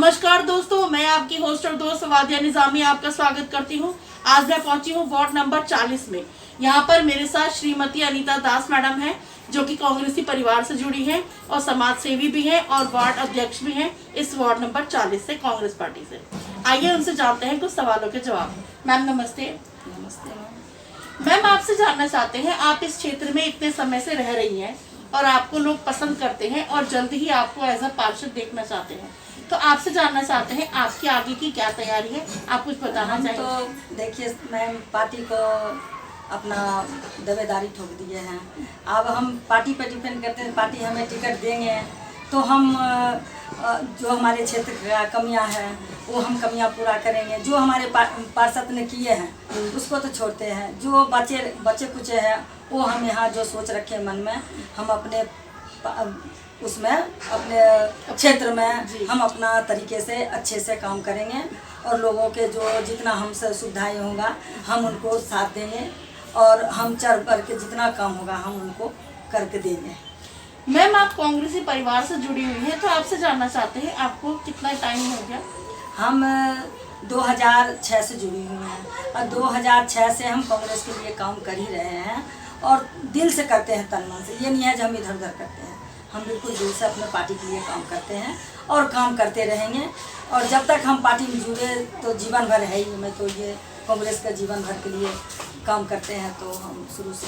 नमस्कार दोस्तों, मैं आपकी होस्ट और दोस्त वादिया निजामी आपका स्वागत करती हूं। आज मैं पहुंची हूं वार्ड नंबर 40 में। यहां पर मेरे साथ श्रीमती अनीता दास मैडम हैं, जो कि कांग्रेसी परिवार से जुड़ी हैं और समाज सेवी भी हैं और वार्ड अध्यक्ष भी हैं इस वार्ड नंबर 40 से, कांग्रेस पार्टी से। आइए उनसे जानते हैं कुछ सवालों के जवाब। मैम नमस्ते। नमस्ते मैम, आपसे जानना चाहते हैं, आप इस क्षेत्र में इतने समय से रह रही हैं और आपको लोग पसंद करते हैं और जल्द ही आपको एज अ पार्षद देखना चाहते हैं, तो आपसे जानना चाहते हैं आपकी आगे की क्या तैयारी है, आप कुछ बताना चाहेंगे? तो देखिए, मैं पार्टी को अपना दावेदारी ठोक दिए हैं। अब हम पार्टी पर डिपेंड करते हैं, पार्टी हमें टिकट देंगे तो हम जो हमारे क्षेत्र का कमियां हैं वो हम कमियां पूरा करेंगे। जो हमारे पार्षद ने किए हैं उसको तो छोड़ते हैं, जो बच्चे कुचे हैं वो हम यहाँ जो सोच रखे मन में, हम अपने उसमें अपने क्षेत्र में हम अपना तरीके से अच्छे से काम करेंगे और लोगों के जो जितना हमसे सुविधाएं होगा हम उनको साथ देंगे और हम चढ़ बढ़ के जितना काम होगा हम उनको करके देंगे। मैम, आप कांग्रेसी परिवार से जुड़ी हुई हैं, तो आपसे जानना चाहते हैं आपको कितना टाइम हो गया? हम 2006 से जुड़ी हुई हैं और 2006 से हम कांग्रेस के लिए काम कर ही रहे हैं और दिल से करते हैं, तन मन से। ये नहीं है जो हम इधर उधर करते हैं, हम बिल्कुल दिल से अपने पार्टी के लिए काम करते हैं और काम करते रहेंगे। और जब तक हम पार्टी में जुड़े तो जीवन भर है ही, मैं तो ये कांग्रेस का जीवन भर के लिए काम करते हैं, तो हम शुरू से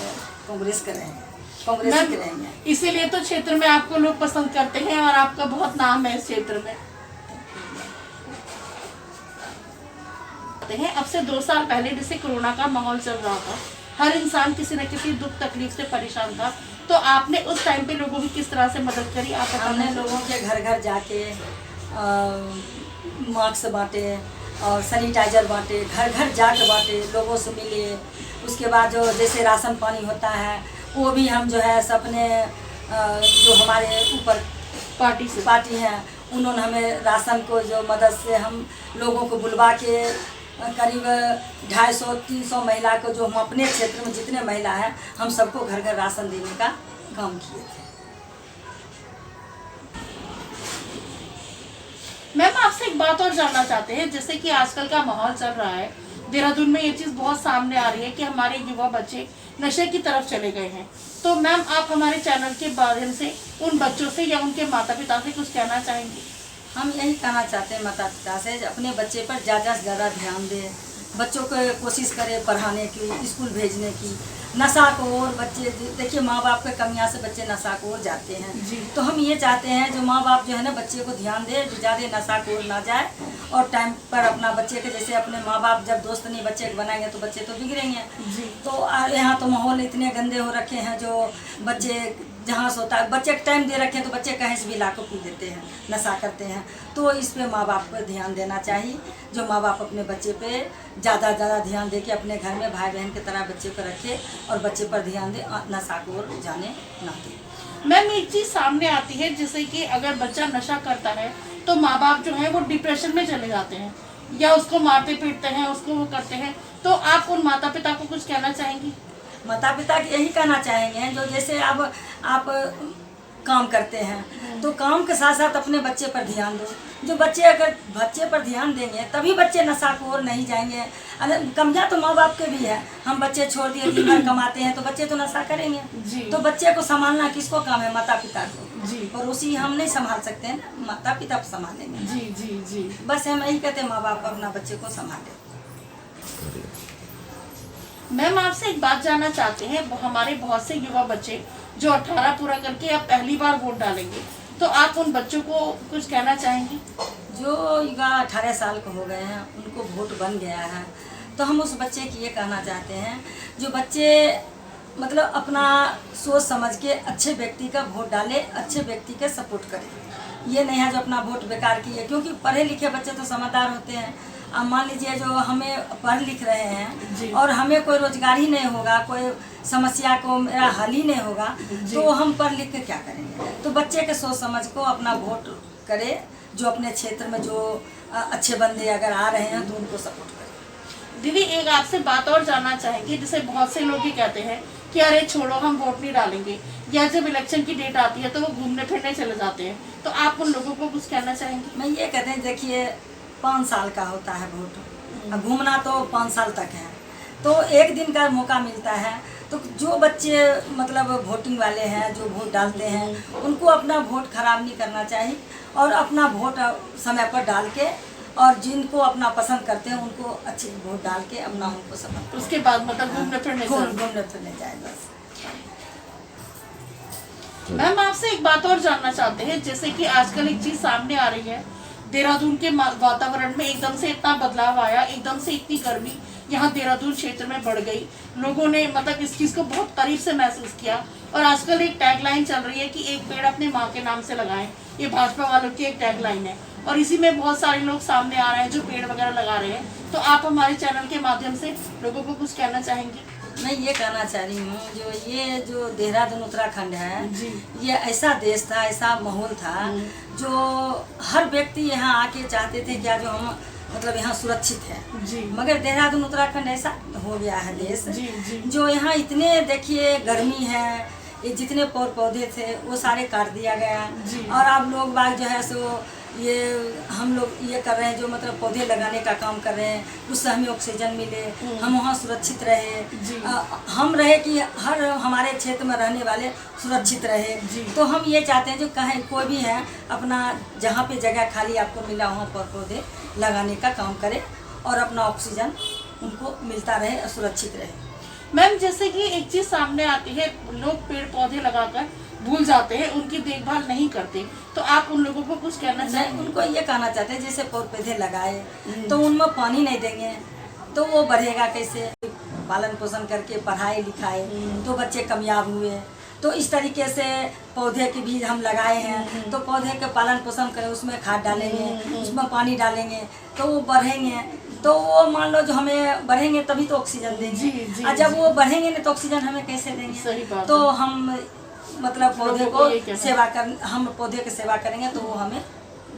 कांग्रेस के रहेंगे, कांग्रेस के रहेंगे। इसीलिए तो क्षेत्र में आपको लोग पसंद करते हैं और आपका बहुत नाम है इस क्षेत्र में। अब से 2 साल पहले जैसे कोरोना का माहौल चल रहा था, हर इंसान किसी न किसी दुख तकलीफ से परेशान था, तो आपने उस टाइम पे लोगों की किस तरह से मदद करी? आप हमने लोगों के घर घर जाके मास्क बांटे और सैनिटाइजर बांटे, घर घर जाके बांटे, लोगों से मिले। उसके बाद जो जैसे राशन पानी होता है वो भी हम जो है अपने जो हमारे ऊपर पार्टी हैं उन्होंने हमें राशन को जो मदद से हम लोगों को बुलवा के करीब 250-300 महिला को, जो हम अपने क्षेत्र में जितने महिला हैं हम सबको घर घर राशन देने का काम किए थे। मैम, आपसे एक बात और जानना चाहते हैं, जैसे कि आजकल का माहौल चल रहा है देहरादून में, ये चीज़ बहुत सामने आ रही है कि हमारे युवा बच्चे नशे की तरफ चले गए हैं, तो मैम आप हमारे चैनल के माध्यम से उन बच्चों से या उनके माता पिता से कुछ कहना चाहेंगे? हम यही कहना चाहते हैं माता पिता से, अपने बच्चे पर ज़्यादा से ज़्यादा ध्यान दें, बच्चों को कोशिश करें पढ़ाने की, स्कूल भेजने की। नशा को और बच्चे देखिए, माँ बाप के कमियां से बच्चे नशा को और जाते हैं, तो हम ये चाहते हैं जो माँ बाप जो है ना बच्चे को ध्यान दे, जो ज़्यादा नशा को ना जाए और टाइम पर अपना बच्चे के, जैसे अपने माँ बाप जब दोस्त नहीं बच्चे को बनाएंगे तो बच्चे तो बिगड़ेंगे। तो यहाँ तो माहौल इतने गंदे हो रखे हैं, जो बच्चे जहाँ से होता है बच्चे को टाइम दे रखे हैं तो बच्चे कहीं से भी ला को पी लेते हैं, नशा करते हैं। तो इस पे माँ बाप को ध्यान देना चाहिए, जो माँ बाप अपने बच्चे पे ज़्यादा ध्यान दे के अपने घर में भाई बहन की तरह बच्चे को रखे और बच्चे पर ध्यान दे, नशा को जाने ना दे। मैम, एक चीज़ सामने आती है जैसे कि अगर बच्चा नशा करता है तो माँ बाप जो है वो डिप्रेशन में चले जाते हैं या उसको मारते पीटते हैं, उसको वो करते हैं, तो आप उन माता पिता को कुछ कहना चाहेंगी? माता पिता यही कहना चाहेंगे, जो जैसे अब आप काम करते हैं तो काम के साथ साथ अपने बच्चे पर ध्यान दो। जो बच्चे अगर बच्चे पर ध्यान देंगे तभी बच्चे नशा को और नहीं जाएंगे। कमियां तो माँ बाप के भी है, हम बच्चे छोड़ दिए, दिन भर कमाते हैं तो बच्चे तो नशा करेंगे। तो बच्चे को संभालना किसको काम है? माता पिता को। जी। और उसी हम नहीं संभाल सकते हैं, माता पिता संभालेंगे। जी जी जी। बस हम यही कहते हैं, माँ बाप अपना बच्चे को संभाले। मैम, आपसे एक बात जानना चाहते हैं, हमारे बहुत से युवा बच्चे जो 18 पूरा करके अब पहली बार वोट डालेंगे, तो आप उन बच्चों को कुछ कहना चाहेंगी? जो युवा 18 साल के हो गए हैं उनको वोट बन गया है, तो हम उस बच्चे की ये कहना चाहते हैं, जो बच्चे मतलब अपना सोच समझ के अच्छे व्यक्ति का वोट डाले, अच्छे व्यक्ति के सपोर्ट करें। ये नहीं है जो अपना वोट बेकार किए, क्योंकि पढ़े लिखे बच्चे तो समझदार होते हैं। अब मान लीजिए जो हमें पढ़ लिख रहे हैं और हमें कोई रोजगार ही नहीं होगा, कोई समस्या को मेरा हल ही नहीं होगा, तो हम पढ़ लिख के क्या करेंगे? तो बच्चे के सोच समझ को अपना वोट करे, जो अपने क्षेत्र में जो अच्छे बंदे अगर आ रहे हैं तो उनको सपोर्ट करें। दीदी, एक आपसे बात और जानना चाहेंगे, जैसे बहुत से लोग ये कहते हैं कि अरे छोड़ो हम वोट नहीं डालेंगे, या जब इलेक्शन की डेट आती है तो वो घूमने फिरने चले जाते हैं, तो आप उन लोगों को कुछ कहना चाहेंगे? मैं ये कहते हैं, देखिए 5 साल का होता है वोट, अब घूमना तो 5 साल तक है, तो एक दिन का मौका मिलता है। तो जो बच्चे मतलब वोटिंग वाले हैं, जो वोट डालते हैं, उनको अपना वोट खराब नहीं करना चाहिए और अपना वोट समय पर डाल के, और जिनको अपना पसंद करते हैं उनको अच्छे वोट डाल के अपना उनको समझ, उसके बाद मतलब घूमने फिरने जाए बस। मैम आपसे एक बात और जानना चाहते हैं, जैसे कि आजकल एक चीज सामने आ रही है, देहरादून के वातावरण में एकदम से इतना बदलाव आया, एकदम से इतनी गर्मी यहाँ देहरादून क्षेत्र में बढ़ गई, लोगों ने मतलब इस चीज को बहुत करीब से महसूस किया। और आजकल एक टैगलाइन चल रही है कि एक पेड़ अपने माँ के नाम से लगाएं, ये भाजपा वालों की एक टैगलाइन है, और इसी में बहुत सारे लोग सामने आ रहे हैं जो पेड़ वगैरह लगा रहे हैं। तो आप हमारे चैनल के माध्यम से लोगों को कुछ कहना चाहेंगे? मैं ये कहना चाह रही हूँ, जो देहरादून उत्तराखंड है जी। ये ऐसा देश था, ऐसा माहौल था, जो हर व्यक्ति यहाँ आके चाहते थे क्या जो हम मतलब यहाँ सुरक्षित है जी। मगर देहरादून उत्तराखंड ऐसा हो गया है देश जी, जी। जो यहाँ इतने देखिए गर्मी है, ये जितने पेड़ पौधे थे वो सारे काट दिया गया जी। और अब लोग बाग जो है सो ये हम लोग ये कर रहे हैं, जो मतलब पौधे लगाने का काम कर रहे हैं, उससे हमें ऑक्सीजन मिले, हम वहाँ सुरक्षित रहे, हम रहे कि हर हमारे क्षेत्र में रहने वाले सुरक्षित रहे। तो हम ये चाहते हैं जो कहीं कोई भी है अपना जहाँ पे जगह खाली आपको मिला वहाँ पर पौधे लगाने का काम करे और अपना ऑक्सीजन उनको मिलता रहे और सुरक्षित रहे। मैम जैसे कि एक चीज सामने आती है, लोग पेड़ पौधे लगाकर भूल जाते हैं, उनकी देखभाल नहीं करते, तो आप उन लोगों को कुछ कहना चाहेंगे? उनको ये कहना चाहते हैं जैसे पेड़ पौधे लगाए तो उनमें पानी नहीं देंगे तो वो बढ़ेगा कैसे, पालन पोषण करके पढ़ाई लिखाए तो बच्चे कामयाब हुए। तो इस तरीके से पौधे के बीज हम लगाए हैं तो पौधे के पालन पोषण करें, उसमें खाद डालेंगे, उसमें पानी डालेंगे तो वो बढ़ेंगे, तो वो मान लो जो हमें बढ़ेंगे तभी तो ऑक्सीजन देंगे, और जब वो बढ़ेंगे नहीं तो ऑक्सीजन हमें कैसे देंगे? सही बात तो है। हम मतलब पौधे को सेवा कर, हम पौधे की सेवा करेंगे तो वो हमें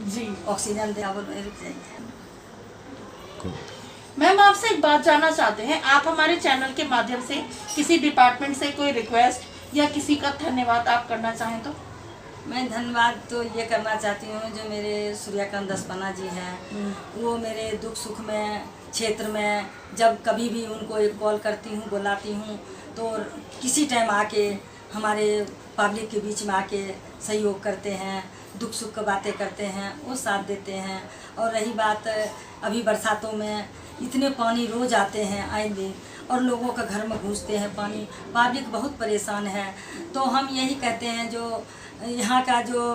जी ऑक्सीजन दे। रुक जाइए मैम आपसे एक बात जानना चाहते हैं, आप हमारे चैनल के माध्यम से किसी डिपार्टमेंट से कोई रिक्वेस्ट या किसी का धन्यवाद आप करना चाहें तो? मैं धन्यवाद तो ये करना चाहती हूँ, जो मेरे सूर्यकांत दसपना जी हैं वो मेरे दुख सुख में क्षेत्र में जब कभी भी उनको एक कॉल करती हूँ, बुलाती हूँ तो किसी टाइम आके हमारे पब्लिक के बीच में आके सहयोग करते हैं, दुख सुख की बातें करते हैं, वो साथ देते हैं। और रही बात अभी बरसातों में इतने पानी रोज आते हैं आए दिन और लोगों के घर में घुसते हैं पानी, पब्लिक बहुत परेशान है। तो हम यही कहते हैं जो यहाँ का जो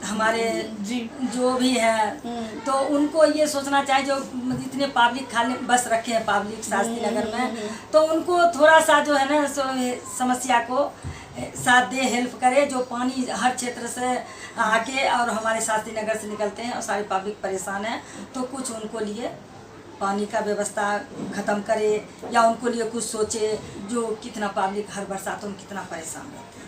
हमारे जी जो भी है तो उनको ये सोचना चाहिए जो इतने पब्लिक खाली बस रखे हैं पब्लिक शास्त्री नगर में, तो उनको थोड़ा सा जो है ना समस्या को साथ दे, हेल्प करे। जो पानी हर क्षेत्र से आके और हमारे शास्त्री नगर से निकलते हैं और सारे पब्लिक परेशान है, तो कुछ उनको लिए पानी का व्यवस्था ख़त्म करे या उनको लिए कुछ सोचे, जो कितना पब्लिक हर बरसातों में कितना परेशान रहते हैं।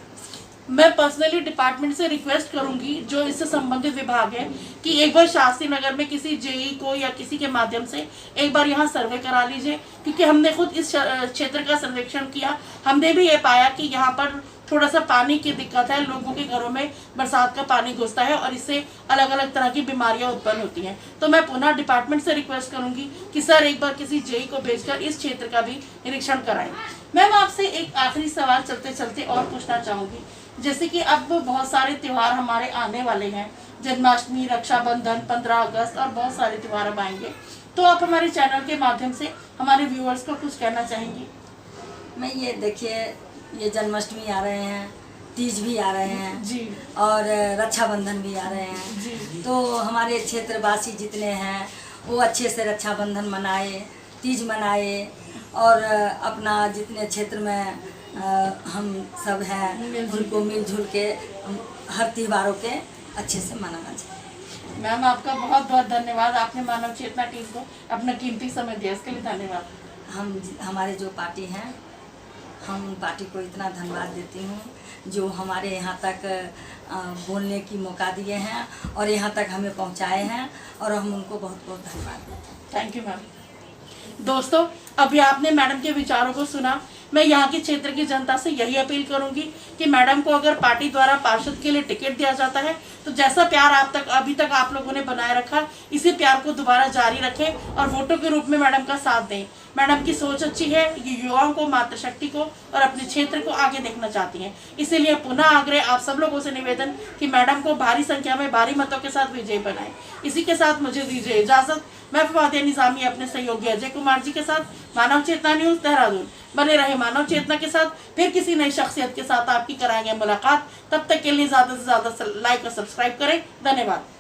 मैं पर्सनली डिपार्टमेंट से रिक्वेस्ट करूंगी जो इससे संबंधित विभाग है कि एक बार शास्त्री नगर में किसी जेई को या किसी के माध्यम से एक बार यहाँ सर्वे करा लीजिए, क्योंकि हमने खुद इस क्षेत्र का सर्वेक्षण किया, हमने भी ये पाया कि यहाँ पर थोड़ा सा पानी की दिक्कत है, लोगों के घरों में बरसात का पानी घुसता है और इससे अलग अलग तरह की बीमारियां उत्पन्न होती हैं। तो मैं पुनः डिपार्टमेंट से रिक्वेस्ट करूंगी कि सर एक बार किसी जेई को भेजकर इस क्षेत्र का भी निरीक्षण कराएं। मैम आपसे एक आखिरी सवाल चलते चलते और पूछना चाहूँगी, जैसे कि अब बहुत सारे त्यौहार हमारे आने वाले हैं, जन्माष्टमी, रक्षाबंधन, 15 अगस्त और बहुत सारे त्यौहार अब आएंगे, तो आप हमारे चैनल के माध्यम से हमारे व्यूअर्स को कुछ कहना चाहेंगी? मैं ये देखिए, ये जन्माष्टमी आ रहे हैं, तीज भी आ रहे हैं जी, और रक्षाबंधन भी आ रहे हैं जी। तो हमारे क्षेत्रवासी जितने हैं वो अच्छे से रक्षाबंधन मनाए, तीज मनाए और अपना जितने क्षेत्र में हम सब हैं उनको मिलजुल के हर त्योहारों के अच्छे से मनाना चाहिए। मैम आपका बहुत बहुत धन्यवाद, आपने मानव चेतना टीम को अपना कीमती समय दिया, इसके लिए धन्यवाद। हमारे जो पार्टी हैं, हम पार्टी को इतना धन्यवाद देती हूँ जो हमारे यहाँ तक बोलने की मौका दिए हैं और यहाँ तक हमें पहुँचाए हैं और हम उनको बहुत बहुत धन्यवाद देते हैं। Thank you ma'am. दोस्तों अभी आपने मैडम के विचारों को सुना, मैं यहाँ की क्षेत्र की जनता से यही अपील करूंगी कि मैडम को अगर पार्टी द्वारा पार्षद के लिए टिकट दिया जाता है तो जैसा प्यार अभी तक आप लोगों ने बनाए रखा, इसी प्यार को दोबारा जारी रखें और वोटों के रूप में मैडम का साथ दें। मैडम की सोच अच्छी है, ये युवाओं को, मातृशक्ति को और अपने क्षेत्र को आगे देखना चाहती हैं। इसीलिए पुनः आग्रह आप सब लोगों से निवेदन कि मैडम को भारी संख्या में भारी मतों के साथ विजयी बनाएं। इसी के साथ मुझे दीजिए इजाजत। मैं फवादिया निजामी अपने सहयोगी अजय कुमार जी के साथ मानव चेतना न्यूज देहरादून। बने रहे मानव चेतना के साथ, फिर किसी नई शख्सियत के साथ आपकी कराएंगे मुलाकात। तब तक के लिए ज्यादा से ज्यादा लाइक और सब्सक्राइब करें। धन्यवाद।